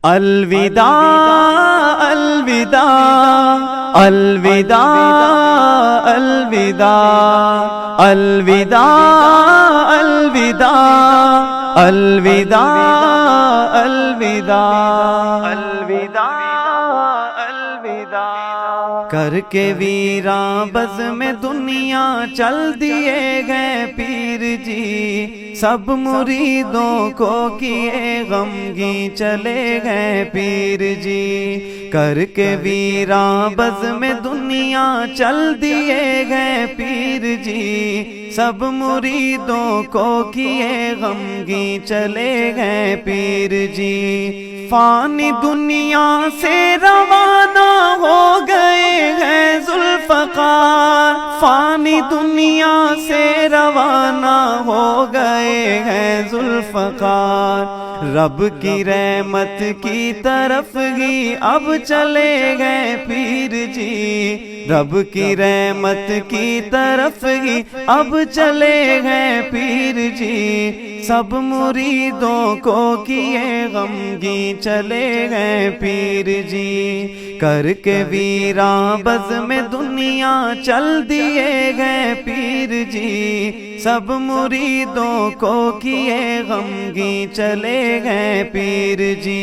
الوداع الوداع الوداع الوداع الوداع الوداع الوداع الوداع الوداع کر کے ویراں بز میں دنیا چل دیے گئے پیر جی، سب مریدوں کو کیے غمگین چلے گئے پیر جی، کر کے ویراں بز میں دنیا چل دیے گئے پیر جی، سب مریدوں کو کیے غمگین چلے گئے پیر جی، فانی دنیا سے روانہ ہو گئے ہیں ذوالفقار، فانی دنیا سے روانہ ہو گئے ہیں ذوالفقار، رب کی رحمت کی طرف ہی اب چلے گئے پیر جی، رب کی رحمت کی طرف ہی اب چلے گئے پیر جی، سب مریدوں کو کیے غمگین چلے گئے پیر جی، کر کے ویراں بز میں دنیا چل دیے گئے پیر جی، سب مریدوں کو کیے غمگین چلے گئے پیر جی۔